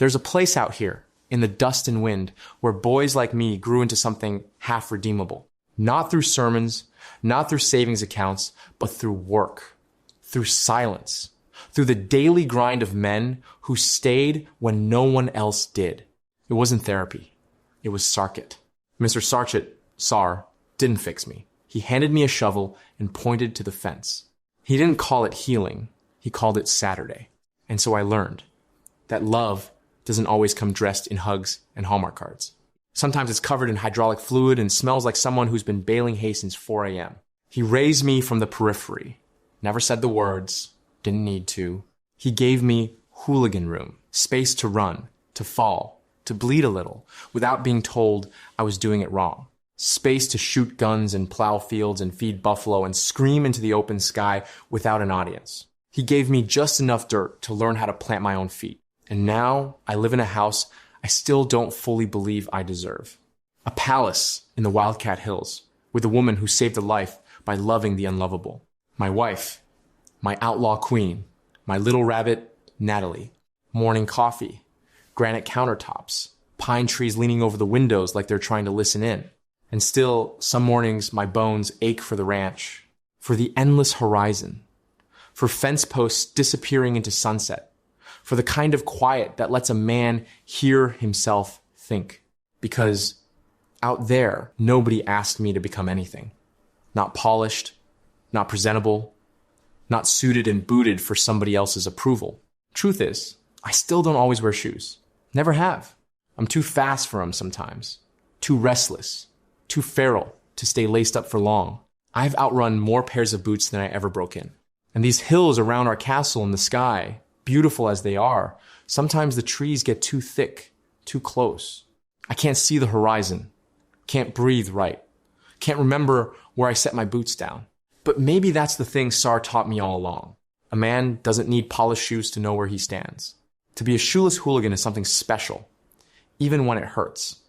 There's a place out here, in the dust and wind, where boys like me grew into something half redeemable. Not through sermons, not through savings accounts, but through work, through silence, through the daily grind of men who stayed when no one else did. It wasn't therapy. It was Sarkit. Mr. Sar, didn't fix me. He handed me a shovel and pointed to the fence. He didn't call it healing. He called it Saturday. And so I learned that love doesn't always come dressed in hugs and Hallmark cards. Sometimes it's covered in hydraulic fluid and smells like someone who's been baling hay since 4 a.m. He raised me from the periphery. Never said the words. Didn't need to. He gave me Hooligan Room. Space to run, to fall, to bleed a little, without being told I was doing it wrong. Space to shoot guns and plow fields and feed buffalo and scream into the open sky without an audience. He gave me just enough dirt to learn how to plant my own feet. And now I live in a house I still don't fully believe I deserve. A palace in the Wildcat Hills with a woman who saved a life by loving the unlovable. My wife, my outlaw queen, my little rabbit, Natalie. Morning coffee, granite countertops, pine trees leaning over the windows like they're trying to listen in. And still, some mornings my bones ache for the ranch, for the endless horizon, for fence posts disappearing into sunset, for the kind of quiet that lets a man hear himself think. Because out there, nobody asked me to become anything. Not polished, not presentable, not suited and booted for somebody else's approval. Truth is, I still don't always wear shoes. Never have. I'm too fast for them sometimes. Too restless. Too feral to stay laced up for long. I've outrun more pairs of boots than I ever broke in. And these hills around our castle in the sky, beautiful as they are, sometimes the trees get too thick, too close. I can't see the horizon. Can't breathe right. Can't remember where I set my boots down. But maybe that's the thing Sar taught me all along. A man doesn't need polished shoes to know where he stands. To be a shoeless hooligan is something special, even when it hurts.